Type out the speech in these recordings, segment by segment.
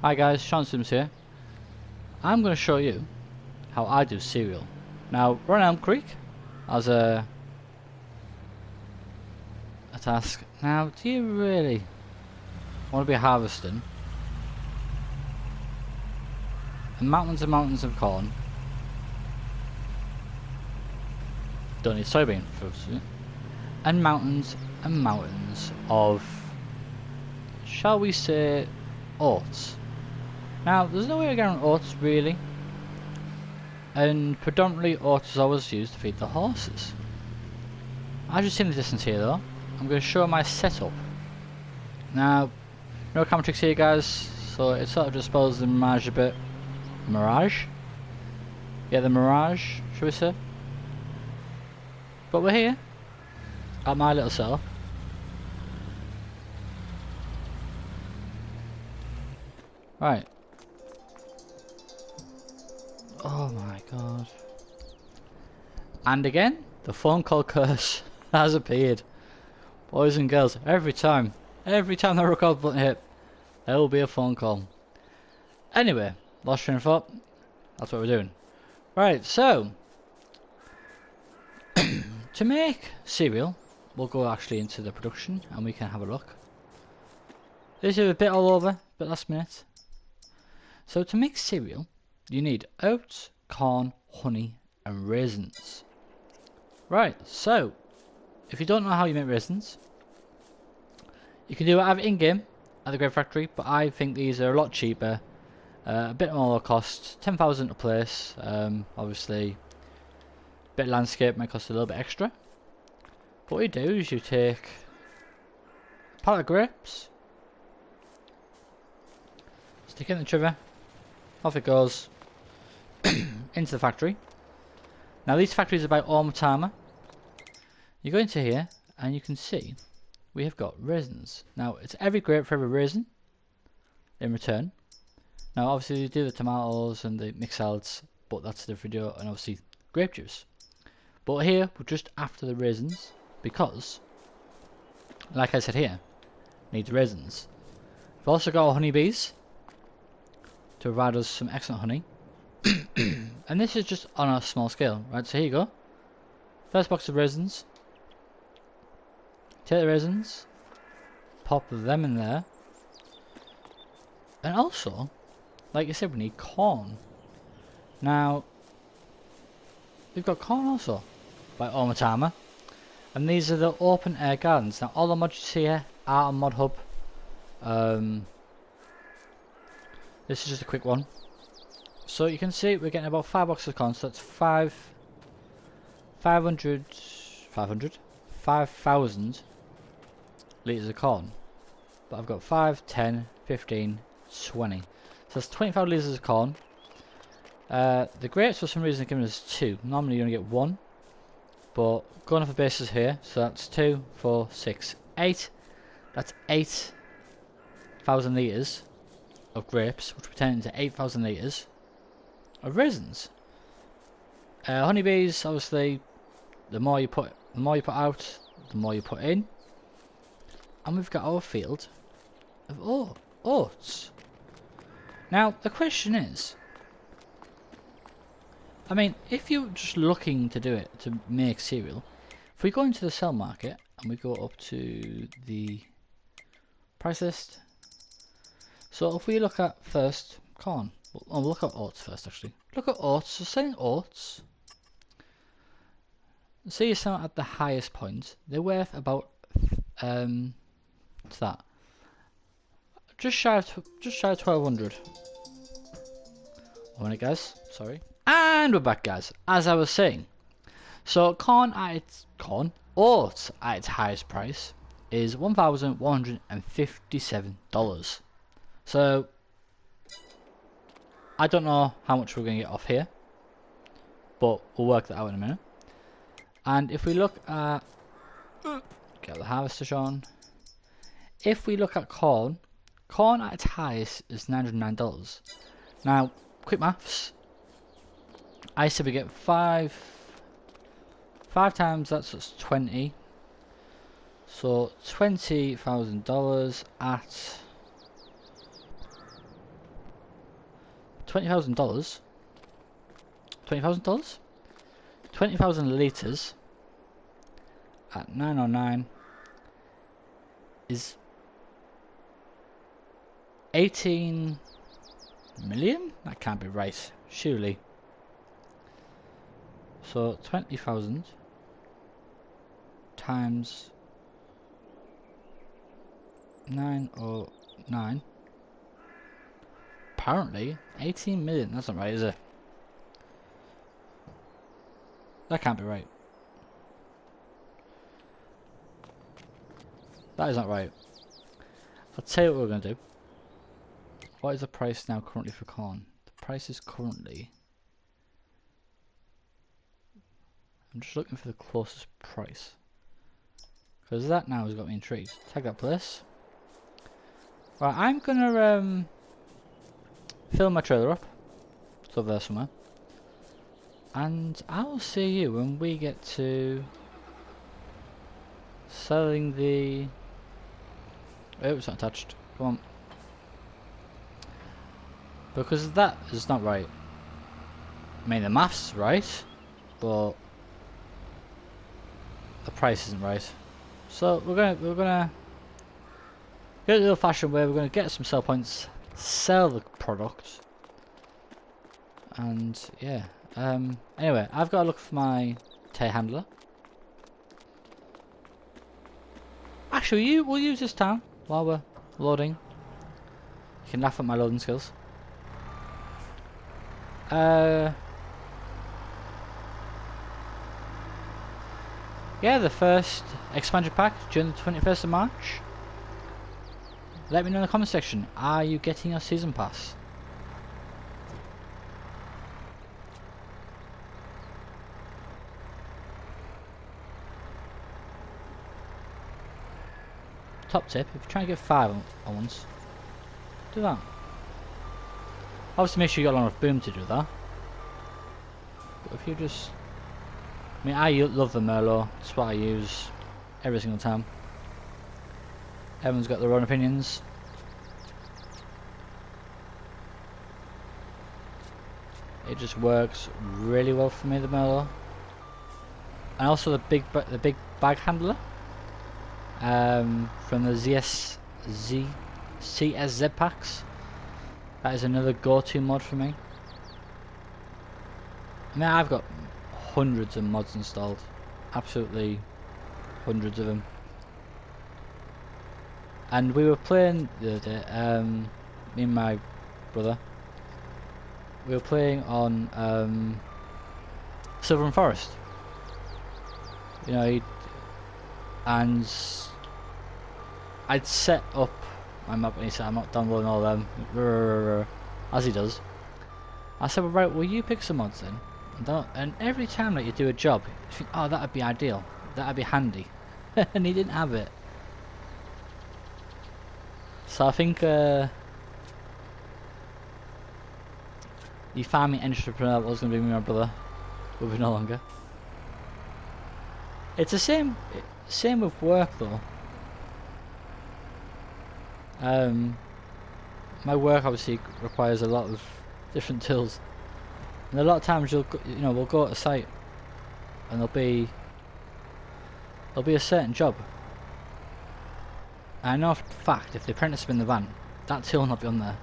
Hi guys, Sean-Simsyt here. I'm going to show you how I do cereal. Now, we're on Elm Creek as a task. Now, do you really want to be harvesting mountains and mountains of corn? Don't need soybean for it. And mountains of, shall we say, oats. Now, there's no way around oats really, and predominantly oats is always used to feed the horses. As you see in the distance here though, I'm going to show my setup. Now, no camera tricks here guys, so it sort of just spoils the mirage a bit. Mirage? Yeah, the mirage, should we say? But we're here, at my little setup. Right. Oh my god. And again, the phone call curse has appeared. Boys and girls, every time the record button hit, there will be a phone call. Anyway, lost train of thought. That's what we're doing. Right, so to make cereal, we'll go actually into the production and we can have a look. This is a bit all over, but last minute. So to make cereal, you need oats, corn, honey, and raisins. Right, so if you don't know how you make raisins, you can do it either in-game at the Grape Factory, but I think these are a lot cheaper, a bit more cost, 10,000 a place. Obviously, a bit of landscape might cost a little bit extra. But what you do is you take a pallet of grapes, stick it in the trigger, off it goes into the factory. Now these factories are by Timer. You go into here and you can see we have got raisins. Now it's every grape for every raisin in return. Now obviously you do the tomatoes and the mixed salads, but that's the video, and obviously grape juice. But here we're just after the raisins because, like I said here, need raisins. We've also got our honeybees to provide us some excellent honey. And this is just on a small scale, right? So here you go. First box of raisins. Take the raisins, pop them in there. And also, like I said, we need corn. Now, we've got corn also by Timer. And these are the open air gardens. Now all the mods here are on modhub. This is just a quick one. So you can see we're getting about 5 boxes of corn, so that's 5,000 litres of corn. But I've got 5, 10, 15, 20. So that's 25 litres of corn. The grapes for some reason are giving us 2. Normally you only get 1. But going off the basis here, so that's 2, 4, 6, 8. That's 8,000 litres of grapes, which would turn into 8,000 litres of raisins. Honeybees, obviously, the more you put out, the more you put in. And we've got our field of oats. Now the question is, I mean, if you're just looking to do it to make cereal, if we go into the sell market and we go up to the price list. So if we look at first corn, we'll look at oats first actually. Look at oats, so selling oats, say you start at the highest point, they're worth about, what's that? Just shy of 1,200. 1 minute guys, sorry. And we're back guys, as I was saying. So oats at its highest price is $1,157. So I don't know how much we're going to get off here, but we'll work that out in a minute. And if we look at, get the harvester on. If we look at corn at its highest is $909. Now, quick maths. I said we get 5 times that, so it's 20. So $20,000 at $20,000. $20,000? 20,000 litres at 909 is 18 million? That can't be right, surely. So 20,000 times 909. Apparently 18 million. That's not right, is it? That can't be right. That is not right. I'll tell you what we're going to do. What is the price now currently for corn? The price is currently... I'm just looking for the closest price. Because that now has got me intrigued. Tag that place. Right, I'm going to fill my trailer up. It's over there somewhere. And I will see you when we get to selling the... Oh, it's not attached. Come on. Because that is not right. I mean, the maths is right, but the price isn't right. So we're gonna get the old-fashioned way. We're gonna get some sell points, sell the product, and yeah. Anyway, I've got to look for my telehandler. Actually, we'll use this time while we're loading. You can laugh at my loading skills. Yeah, the first expansion pack during the 21st of March. Let me know in the comment section. Are you getting your season pass? Top tip, if you're trying to get 5 at once, do that. Obviously make sure you got enough boom to do that. But if you just... I mean, I love the Merlot. That's what I use every single time. Everyone's got their own opinions. It just works really well for me, the Merlot. And also the big bag handler. From the CSZ packs. That is another go-to mod for me. I mean, I've got hundreds of mods installed. Absolutely hundreds of them. And we were playing the other day, me and my brother. We were playing on Silver Forest. You know, and I'd set up my map and he said I'm not downloading all of them, as he does. I said, well, right, will you pick some mods then? And every time that you do a job, you think, oh, that'd be ideal, that'd be handy. And he didn't have it. So I think the farming entrepreneur was going to be me and my brother will be no longer. It's the same with work though. My work obviously requires a lot of different tools, and a lot of times we'll go to a site and there'll be a certain job. And I know for a fact if the apprentice is in the van, that tool will not be on there.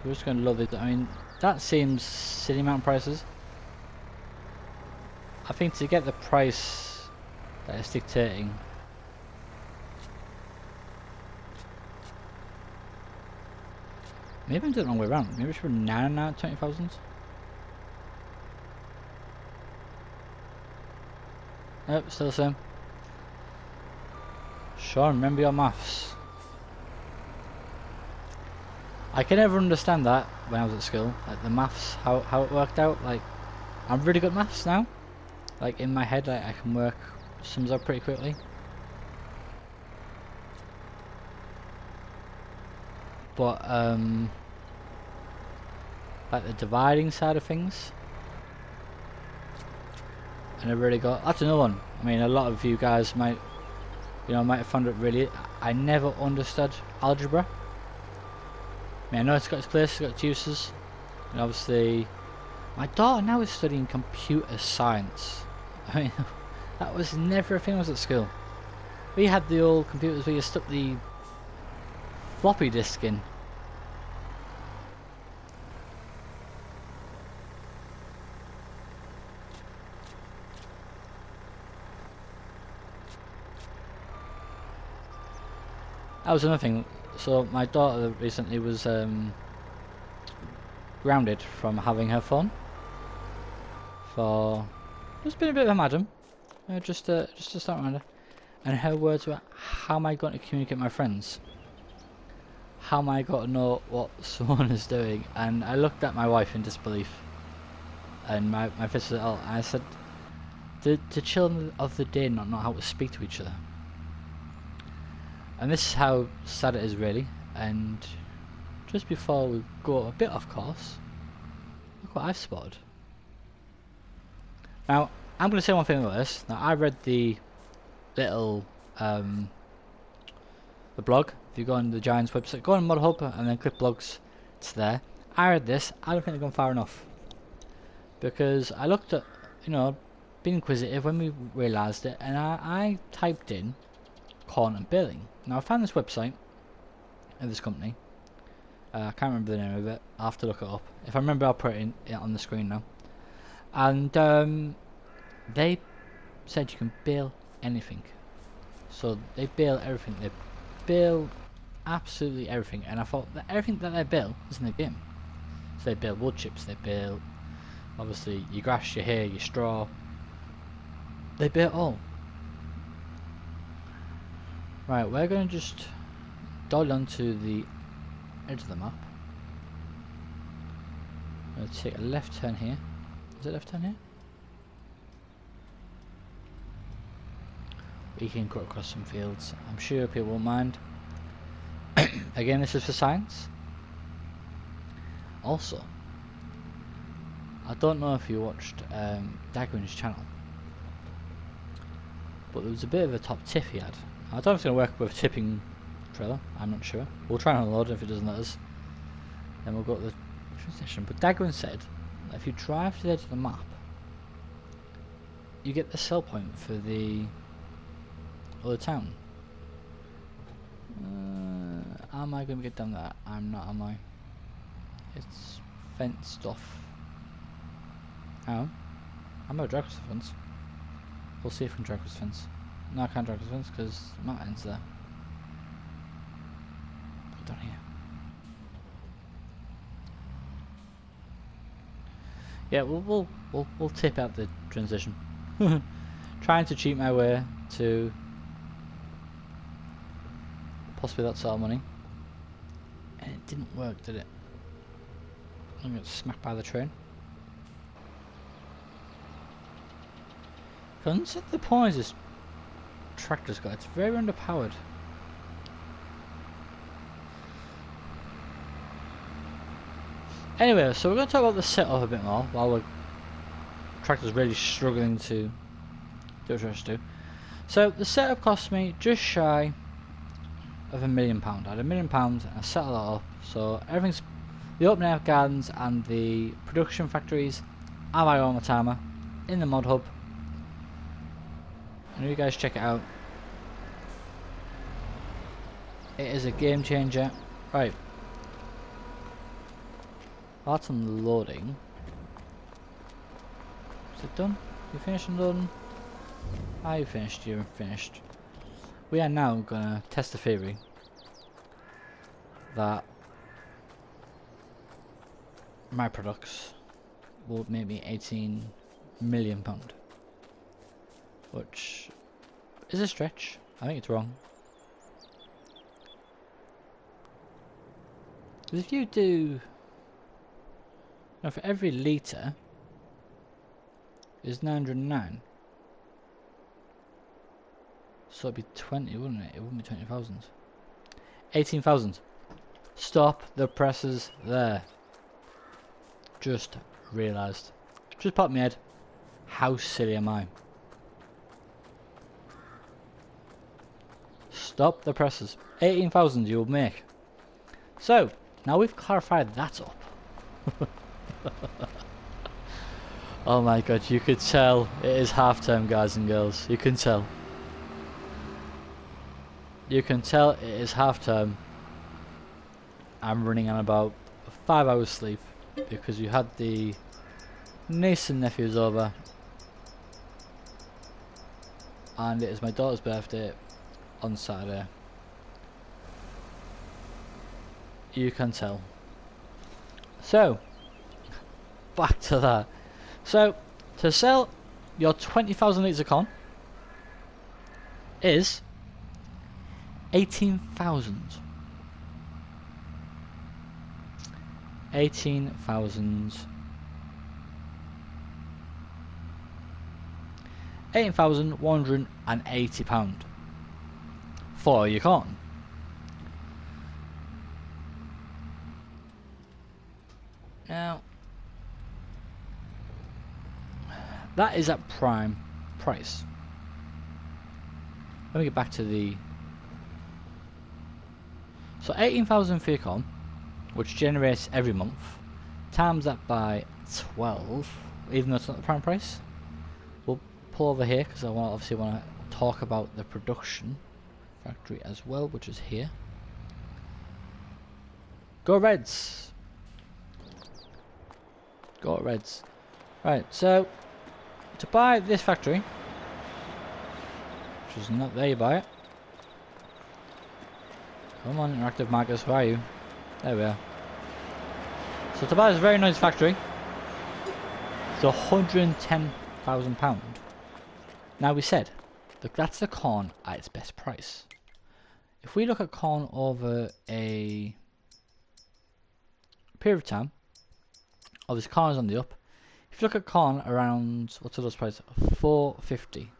We're just going to love it. I mean, that seems silly amount of prices. I think to get the price that it's dictating, maybe I'm doing it the wrong way around. Maybe we should put 9 out 20,000. Nope, still the same. Sean, remember your maths. I can never understand that when I was at school, like the maths, how it worked out. Like, I'm really good at maths now. Like in my head, I can work sums out pretty quickly. But like the dividing side of things. And I really got, that's another one. I mean, a lot of you guys might, might have found it really, I never understood algebra. I mean, I know it's got its place, it's got its uses. And obviously, my daughter now is studying computer science. I mean, that was never a thing when I was at school. We had the old computers where you stuck the floppy disk in. That was another thing. So my daughter recently was grounded from having her phone for just been a bit of a madam, just to start around her. And her words were, "How am I going to communicate with my friends? How am I going to know what someone is doing?" And I looked at my wife in disbelief, and my fist was out, and I said, "The children of the day not know how to speak to each other." And this is how sad it is, really. And just before we go a bit off course, look what I've spotted. Now, I'm going to say one thing about this. Now, I read the little the blog. If you go on the Giants website, go on modhub and then click blogs. It's there. I read this. I don't think they've gone far enough, because I looked at, being inquisitive when we realised it, and I typed in corn and baling. Now I found this website of this company. I can't remember the name of it. I'll have to look it up. If I remember, I'll put it on the screen now. And they said you can bale anything. So they bale everything. They bale absolutely everything. And I thought that everything that they bale is in the game. So they bale wood chips. They bale, obviously, your grass, your hay, your straw. They bale it all. Right, we're going to just dial onto the edge of the map. I'm going to take a left turn here. Is it left turn here? We can cut across some fields. I'm sure people won't mind. Again, this is for science. Also, I don't know if you watched Dagwin's channel, but there was a bit of a top tip he had. I don't know if it's going to work with a tipping trailer, I'm not sure. We'll try and unload it. If it doesn't let us, then we'll go to the transition. But Dagwin said that if you drive to the edge of the map, you get the sell point for the other town. Am I going to get down there? I'm not, am I? It's fenced off. Oh, I'm going to drag across the fence. We'll see if we can drag across the fence. No, I can't drag across the fence because the mountain's there. Put it down here. Yeah, we'll tip out the transition. Trying to cheat my way to possibly that sort of money, and it didn't work, did it? I'm gonna get smacked by the train. Consider the points this tractor's got. It's very underpowered. Anyway, so we're going to talk about the setup a bit more while the tractor's really struggling to do what it has to do. So the setup cost me just shy of £1 million. I had £1 million and I set all that up. So everything's, the open air gardens and the production factories are by all the timer in the mod hub. And you guys check it out. It is a game changer. Right. That's unloading. Is it done? You finished unloading? You finished, you're finished. We are now gonna test the theory that my products will make me £18 million. Which is a stretch. I think it's wrong. Because if you do, now for every litre is 909. So it'd be 20, wouldn't it? It wouldn't be 20,000. 18,000. Stop the presses there. just realised. Just popped in my head. How silly am I? Stop the presses. 18,000 you'll make. So, now we've clarified that up. Oh my god, you could tell it is half term, guys and girls. You can tell. You can tell it is half term. I'm running on about 5 hours sleep because you had the niece and nephews over, and it is my daughter's birthday on Saturday. You can tell. So, back to that. So, to sell your 20,000 litres of corn is 18,000. 18,180 pound for your corn. Now, that is at prime price. Let me get back to the... So 18,000 for your corn, which generates every month, times that by 12, even though it's not the prime price. We'll pull over here because I obviously want to talk about the production factory as well, which is here. Go Reds! Go Reds. Right, so to buy this factory, which is not there, you buy it. Come on, interactive markers, where are you? There we are. So to buy this very nice factory, it's £110,000. Now we said, look, that's the corn at its best price. If we look at corn over a period of time, obviously corn is on the up. If you look at corn around, what's the lowest price? 450.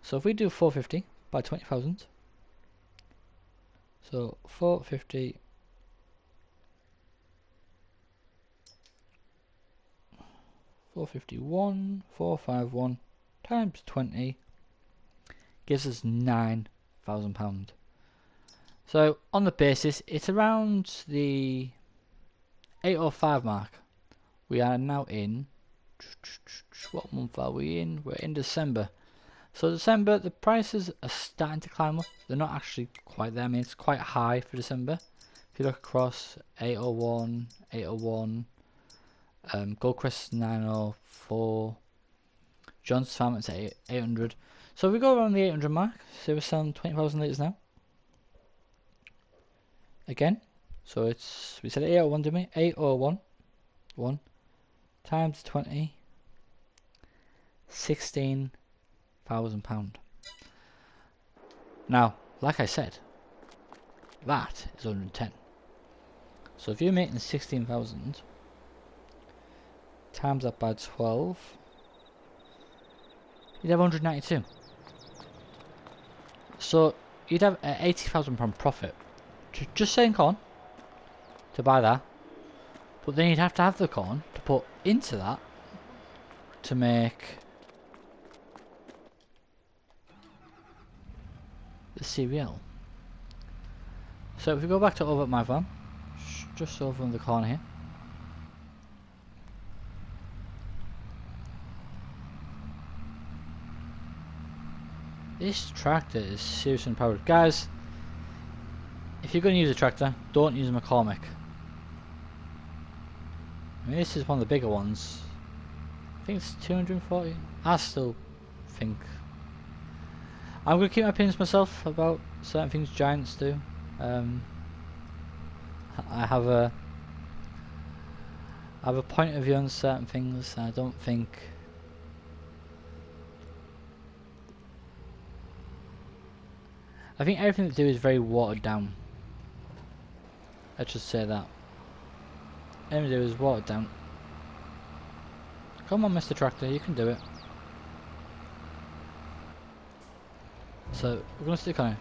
So if we do 450 by 20,000, so 450 451 times 20 gives us £9,000. So on the basis, it's around the 805 mark. We are now in, what month are we in? We're in December. So December, the prices are starting to climb up. They're not actually quite there. I mean, it's quite high for December. If you look across 801, 801, Goldcrest 904, John's Farm it's at 800. So if we go around the 800 mark, so we're selling 20,000 litres now. Again, so it's, we said 801, didn't we? 801, 1 times 20, £16,000. Now, like I said, that is 110. So if you're making 16,000 times that by 12, you'd have 192. So you'd have an £80,000 profit just selling corn to buy that, but then you'd have to have the corn to put into that to make the cereal. So if we go back to over at my farm, just over in the corner here, this tractor is seriously powered. Guys, if you're going to use a tractor, don't use a McCormick. I mean, this is one of the bigger ones. I think it's 240. I still think I'm going to keep my opinions myself about certain things giants do. I have a point of view on certain things. I don't think everything they do is very watered down. Let's just say that. Everything they do is watered down. Come on, Mr. Tractor, you can do it. So we're going to stick on it.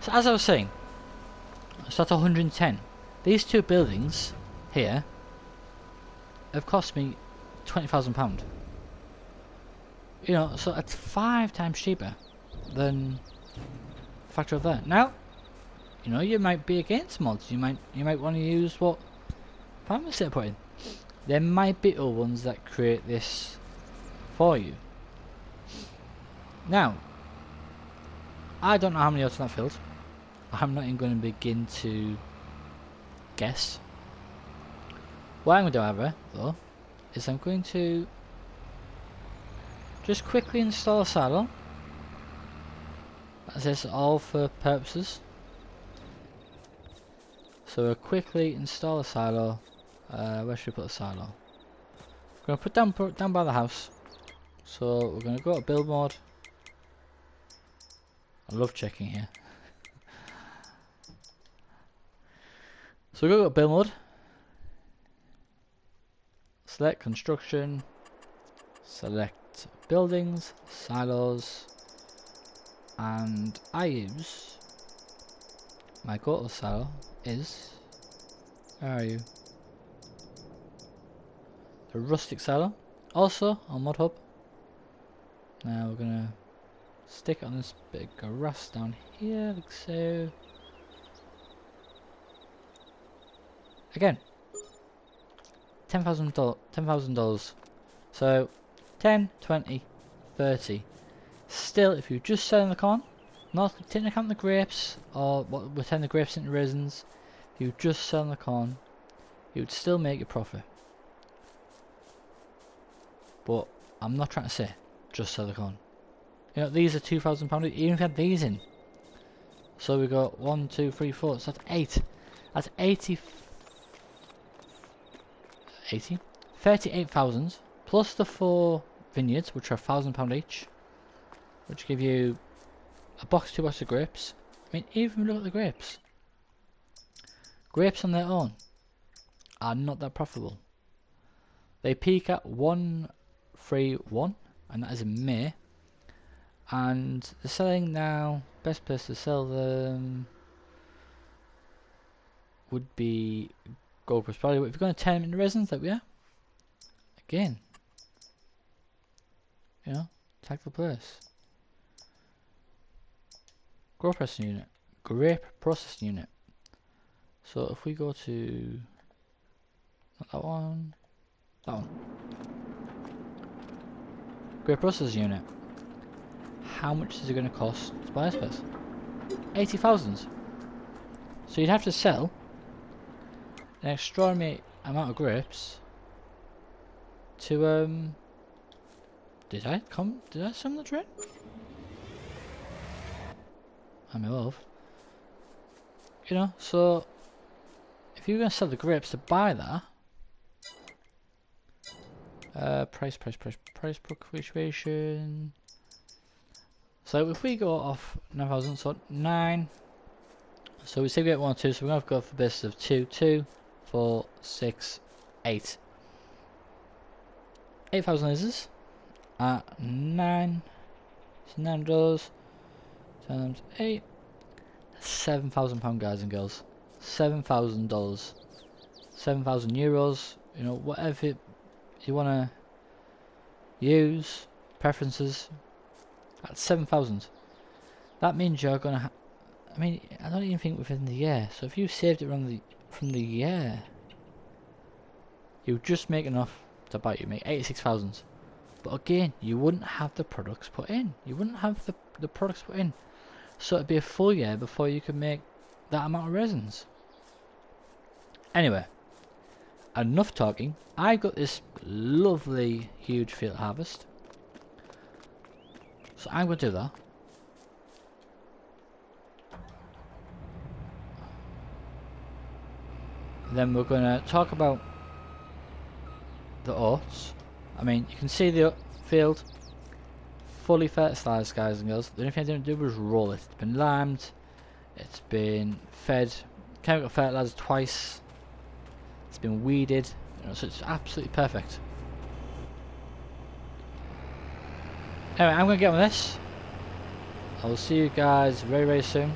So as I was saying, so that's 110. These two buildings here have cost me £20,000. You know, so it's 5 times cheaper than the factory over there. Now, you know, you might be against mods. You might want to use what Simlator put in. There might be other ones that create this for you. Now, I don't know how many are in that field. I'm not even going to begin to guess. What I'm going to do, however, though, is I'm going to just quickly install a silo. That's this all for purposes. So we'll quickly install a silo. Where should we put the silo? We're going to put down by the house. So we're going to go to build mode. I love checking here. So we'll go to build mode. Select construction. Select buildings, silos, and I use my go-to silo is, where are you? The rustic silo, also on modhub. Now we're gonna stick it on this bit of grass down here, like so. Again, $10,000. So 10, 20, 30. Still, if you're just selling the corn, not taking account the grapes, or what we're turning the grapes into raisins, if you're just selling the corn, you would still make your profit. But I'm not trying to say just sell the corn. You know, these are £2,000, even if you had these in. So we got 1, 2, 3, 4, so that's 8. That's 38,000 plus the 4 vineyards, which are £1,000 each, which give you a box, 2 boxes of grapes. I mean, even look at the grapes. Grapes on their own are not that profitable. They peak at 131, and that is in May. And they're selling now. Best place to sell them would be Gold Coast. Probably if you're going to turn them into raisins, like we are. Again, you know, tag the place. Grape processing unit. So if we go to not that one, grape processing unit. How much is it going to cost to buy this place? 80,000. So you'd have to sell an extraordinary amount of grapes to did I sum the train? I may have. You know, so if you're gonna sell the grapes to buy that, price fluctuation. So if we go off 9,000, so 9. So we say we get 1 or 2, so we're gonna have to go for a basis of 2, 2, 4, 6, 8. 8,000 is this at 9. So $9 times 8. £7,000, guys and girls. $7,000. 7,000 euros. You know, whatever you wanna use, preferences. At 7,000. That means you're gonna. I mean, I don't even think within the year. So if you saved it from the year, you just make enough to buy. You make 86,000. But again, you wouldn't have the products put in. You wouldn't have the products put in. So it'd be a full year before you could make that amount of raisins. Anyway, enough talking. I got this lovely huge field harvest. So I'm going to do that. Then we're going to talk about the oats. I mean, you can see the field fully fertilised, guys and girls. The only thing I didn't do was roll it. It's been limed. It's been fed chemical fertilizer twice. It's been weeded. You know, so it's absolutely perfect. Anyway, I'm going to get on this. I will see you guys very, very soon.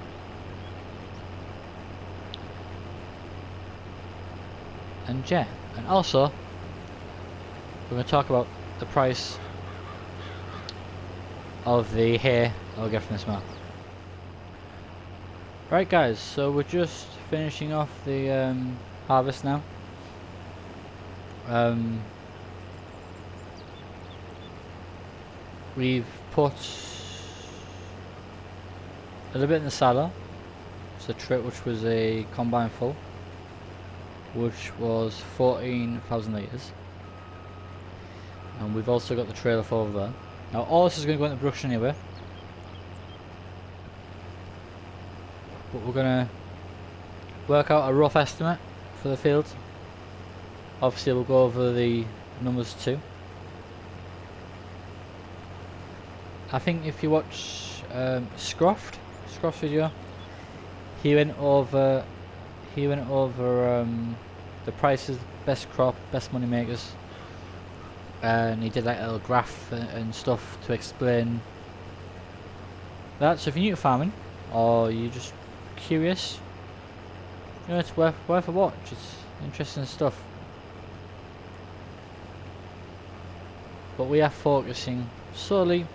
And yeah, and also, we're going to talk about the price of the hay I'll get from this map. Right guys, so we're just finishing off the harvest now. We've put a little bit in the cellar. It's a trip which was a combine full, which was 14,000 litres. And we've also got the trailer full over there. Now all this is going to go into production anyway, but we're going to work out a rough estimate for the field. Obviously we'll go over the numbers too. I think if you watch Scroff's video, he went over the prices, best crop, best money makers, and he did like a little graph and stuff to explain that. So if you're new to farming or you're just curious, you know, it's worth a watch. It's interesting stuff. But we are focusing solely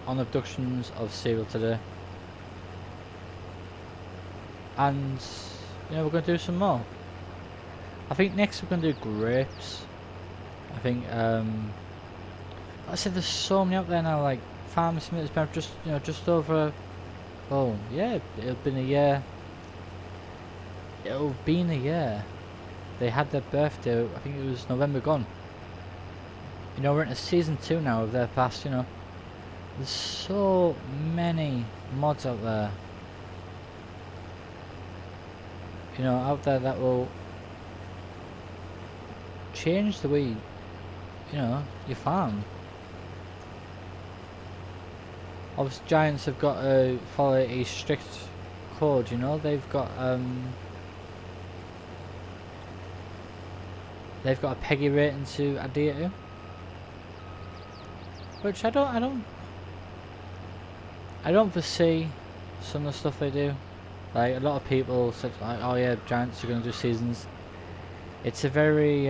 on the productions of cereal today, and you know, we're going to do some more. I think next we're going to do grapes. I think like I said, there's so many out there now, like Farmer Smith's been just, you know, just over, oh yeah, it'll been a year. It'll been a year. They had their birthday, I think it was November gone. You know, we're into season 2 now of their past, you know. There's so many mods out there, you know, that will change the way, you know, you farm. Obviously Giants have got to follow a strict code, you know. They've got a PEGI rating to adhere to, which I don't foresee some of the stuff they do. Like a lot of people said, like, oh yeah, Giants are going to do seasons. It's a very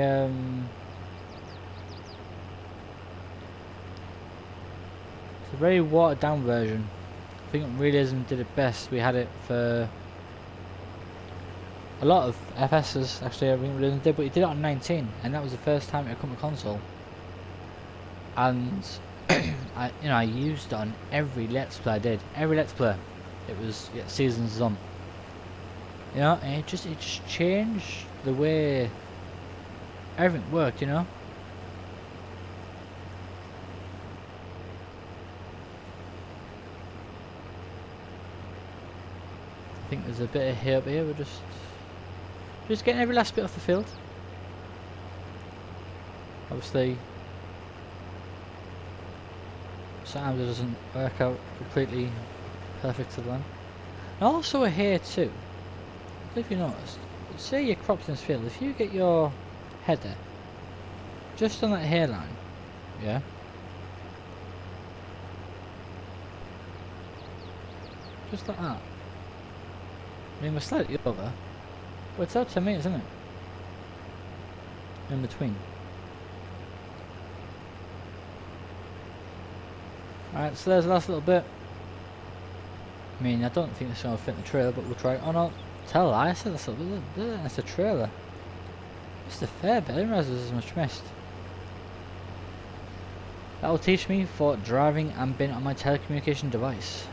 watered down version. I think Realism did it best. We had it for a lot of FSs actually. I think Realism did, but he did it on 19, and that was the first time it had come to console. And I used it on every Let's Play I did. Every Let's Play, it was seasons on. You know, and it just changed the way everything worked. You know. I think there's a bit of hay up here. We're just getting every last bit off the field. Obviously, sometimes it doesn't work out completely perfect to the land. And also a hay too. If you noticed, say you're cropped in this field, if you get your header just on that hairline, yeah, just like that. I mean, we're slightly over, but it's out 10 meters, isn't it? In between. Alright, so there's the last little bit. I mean, I don't think this is going to fit in the trailer, but we'll try it. Oh no, tell I said that's a trailer. It's a fair bit. I didn't realise there was as much mist. That will teach me for driving and being on my telecommunication device.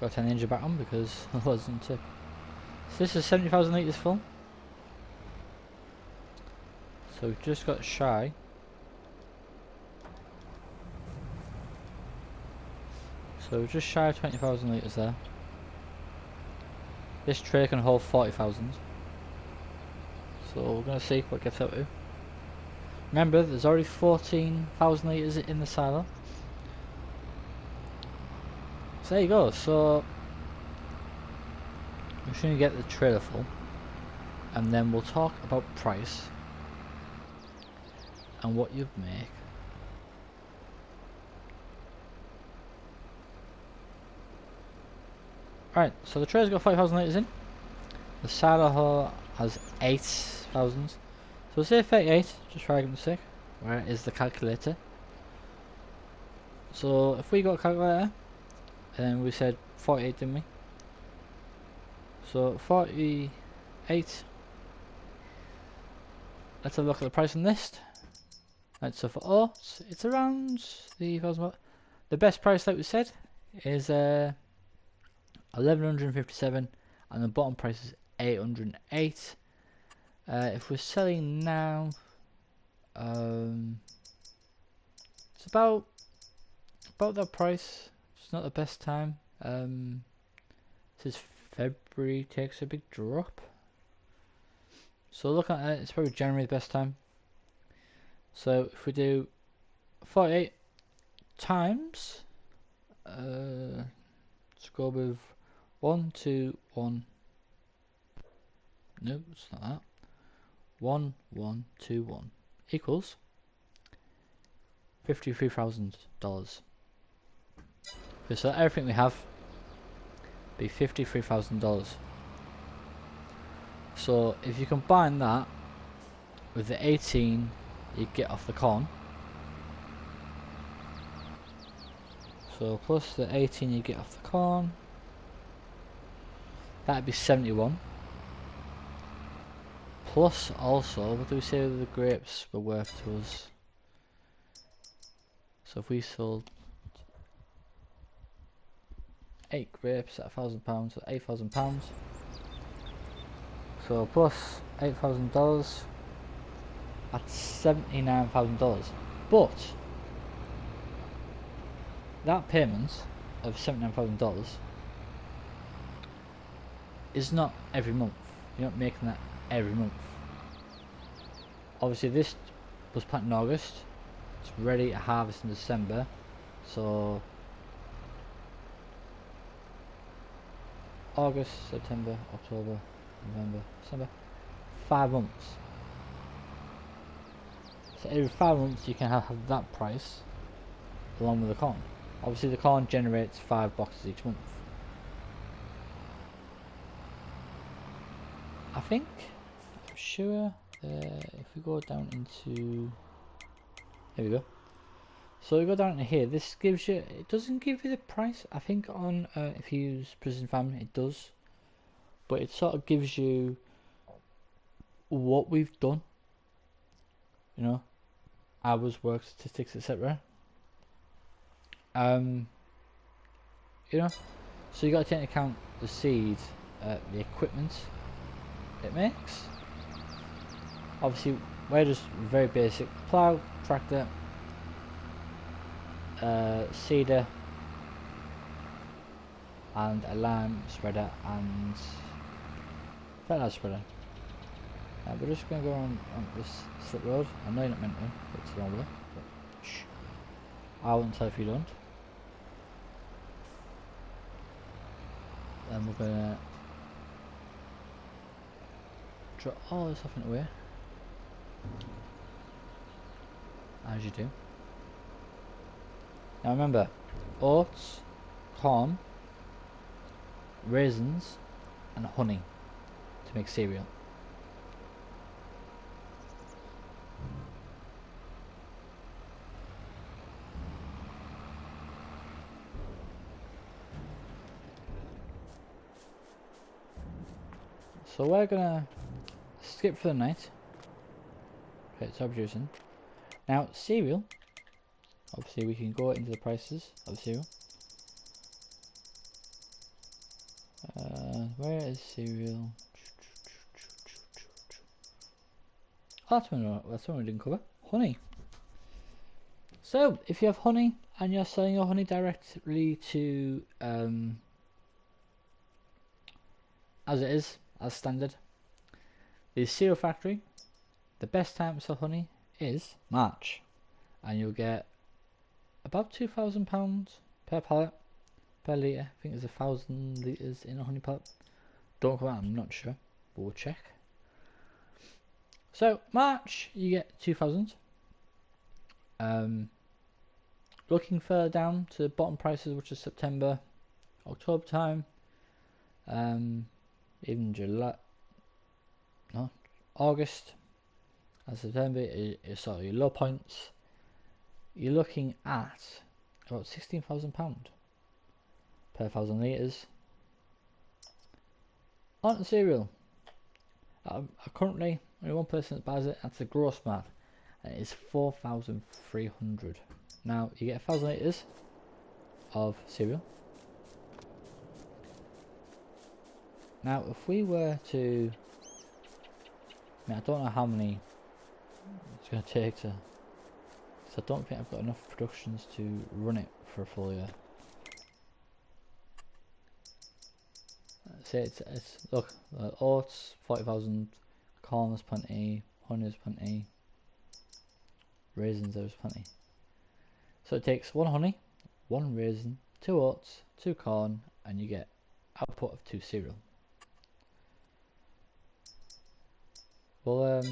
Got 10 engine back on because I wasn't tip. So this is 70,000 litres full. So we've just got shy. So we're just shy of 20,000 litres there. This tray can hold 40,000. So we're going to see what it gets out to. Remember, there's already 14,000 litres in the silo. So there you go. So just going to get the trailer full, and then we'll talk about price and what you make. Right, so the trailer's got 5,000 litres in. The saddle hull has 8,000. So we'll say 38, just for argument's sake. Where is the calculator? So if we got a calculator, and we said 48, didn't we? So 48. Let's have a look at the price on this. Right, so for oats, it's around the 1,000. The best price, like we said, is 1,157, and the bottom price is 808. If we're selling now, it's about that price. It's not the best time. This is February takes a big drop. So looking at it, it's probably January the best time. So if we do 48 times, let's go with 1, 2, 1. No, it's not that. 1, 1, 2, 1 equals $53,000. Okay, so everything we have be $53,000. So if you combine that with the 18 you get off the corn, so plus the 18 you get off the corn, that'd be 71. Plus also, what do we say the grapes were worth to us? So if we sold 8 grapes at £1,000, so £8,000. So plus $8,000, that's $79,000. But that payment of $79,000 is not every month. You're not making that every month. Obviously this was planted in August, it's ready to harvest in December, so August, September, October, November, December, 5 months. So every 5 months you can have that price along with the corn. Obviously the corn generates 5 boxes each month. I think, I'm sure, if we go down into, there we go. So we go down to here, this gives you, it doesn't give you the price, I think on, if you use Precision Farming it does. But it sort of gives you what we've done. You know, hours, work, statistics, etc. You know, so you got to take into account the seed, the equipment it makes. Obviously, we're just very basic: plough, tractor, seeder, and a lime spreader and fertilizer spreader. We're just going to go on this slip road. I know you're not meant to, it's the wrong way. But shh. I won't tell if you don't. Then we're going to drop all this off in the way, as you do. Now remember, oats, corn, raisins and honey to make cereal. So we're gonna skip for the night. Okay, stop producing. Now cereal, obviously we can go into the prices of cereal. Where is cereal? Oh, that's one we didn't cover. Honey. So if you have honey and you're selling your honey directly to as it is, as standard, the cereal factory, the best time to sell honey is March, and you'll get about £2,000 per pallet per litre. I think there's 1,000 litres in a honey pallet. Don't come out, I'm not sure. But we'll check. So March, you get 2,000. Looking further down to bottom prices, which is September, October time, even July, no, August, and September is sort of your low points. You're looking at about £16,000 per 1,000 litres. On the cereal, currently only one person that buys it. That's the gross math, and it is 4,300. Now you get 1,000 litres of cereal. Now if we were to, I don't know how many it's going to take to, so I don't think I've got enough productions to run it for a full year. Say it's look, oats 40,000, corn is plenty, honey is plenty, raisins there's plenty. So it takes 1 honey, 1 raisin, 2 oats, 2 corn, and you get output of 2 cereal. We'll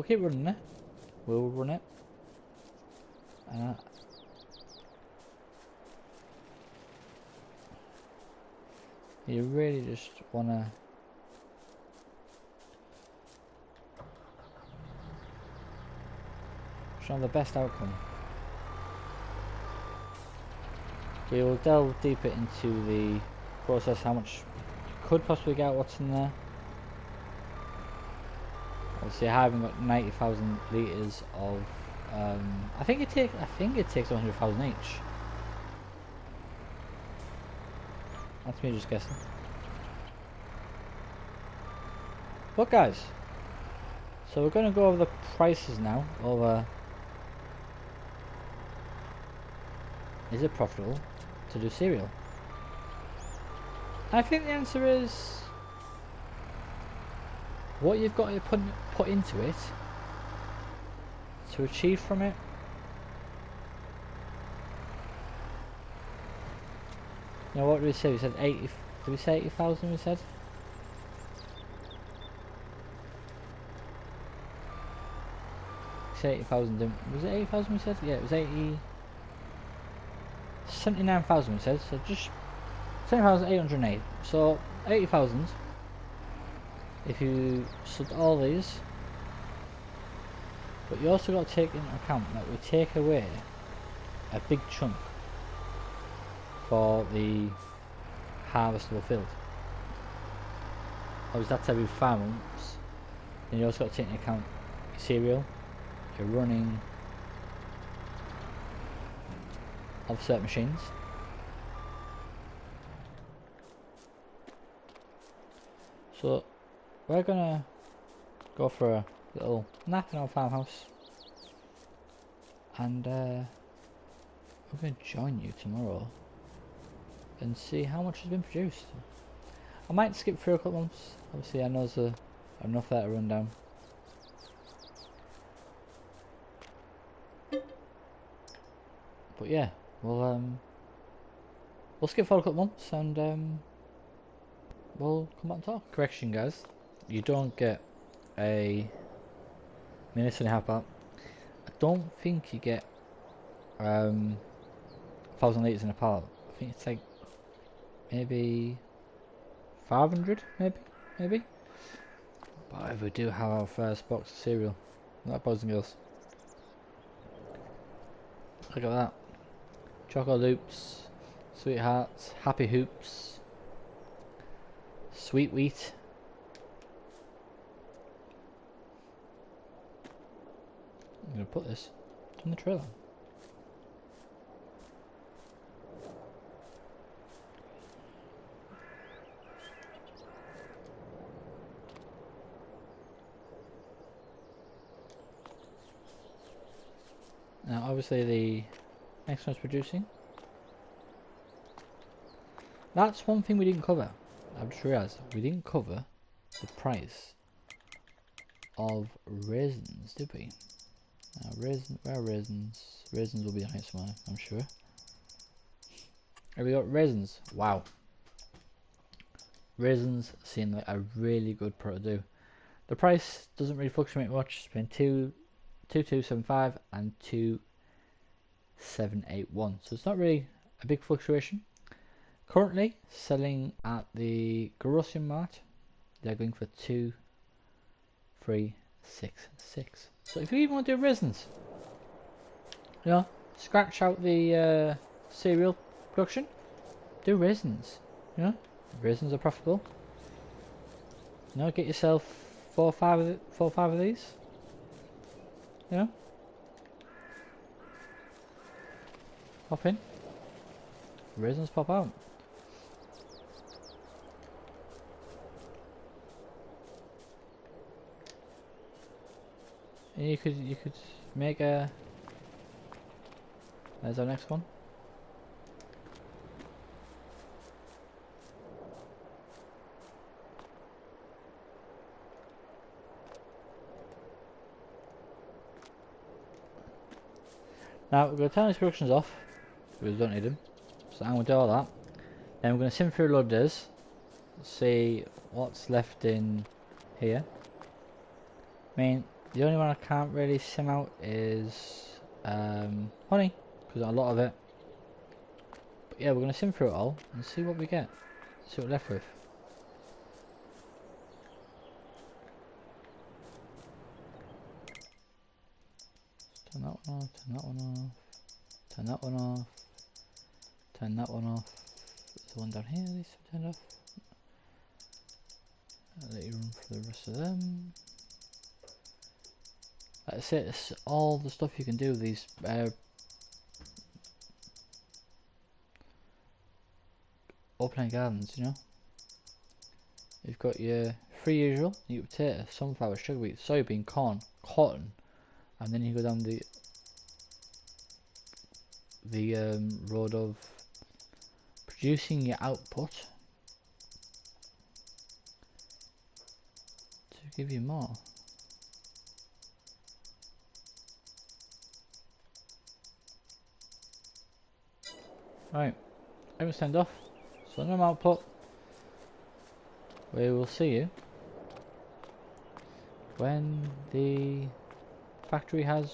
keep running it. We'll run it, and you really just wanna show the best outcome. We will delve deeper into the process, how much you could possibly get, what's in there. Obviously, I haven't got 90,000 litres of. I think it takes 100,000 each. That's me just guessing. But guys, so we're going to go over the prices now. Is it profitable to do cereal? I think the answer is what you've got to put into it to achieve from it. Now what did we say? We said 80. Did we say 80,000? We said. We said 80,000. Was it 80,000? We said. Yeah, it was 80. 79,000. We said. So just 7,808. So 80,000. If you subbed all these, but you also got to take into account that we take away a big chunk for the harvestable field. Obviously that's every 5 months. Then you also got to take into account your cereal, your running of certain machines. So we're gonna go for a little nap in our farmhouse, and we're gonna join you tomorrow and see how much has been produced. I might skip through a couple months. Obviously, I know there's enough there to run down. But yeah, we'll skip for a couple months and we'll come back and talk. Correction, guys. You don't get a minute and a half back. I don't think you get 1,000 litres in a pallet. I think it's like maybe 500, maybe. But if we do have our first box of cereal, that boys and girls. Look at that. Chocolate Loops, Sweethearts, Happy Hoops, Sweet Wheat. I'm going to put this in the trailer. Now obviously the next one's producing. That's one thing we didn't cover. I've just realised we didn't cover the price of raisins, did we? Where are raisins? Raisins will be on here somewhere, I'm sure. Have we got raisins? Wow. raisins seem like a really good product to do. The price doesn't really fluctuate much, between 2275 and 2781, so it's not really a big fluctuation. Currently selling at the Grocery Mart, they're going for 2366. So if you even want to do raisins, you know, scratch out the cereal production, do raisins. You know, raisins are profitable. You know, get yourself four or five of these. You know, pop in, raisins pop out. And you could make a. There's our next one. Now we're going to turn these productions off because we don't need them. So I'm going to do all that. Then we're going to sim through loaders, see what's left in here. I mean, the only one I can't really sim out is honey, because a lot of it. But yeah, we're going to sim through it all and see what we get. See what we're left with. Turn that one off, turn that one off, turn that one off, turn that one off. There's the one down here, these turned off. I'll let you room for the rest of them. Like I said, it's all the stuff you can do with these open-air gardens, you know. You've got your three usual, you get potato, sunflower, sugar beet, soybean, corn, cotton, and then you go down the road of producing your output to give you more. Right, everything's turned off, so no output. We will see you when the factory has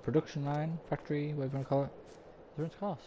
production line, factory, whatever you want to call it, is run its course.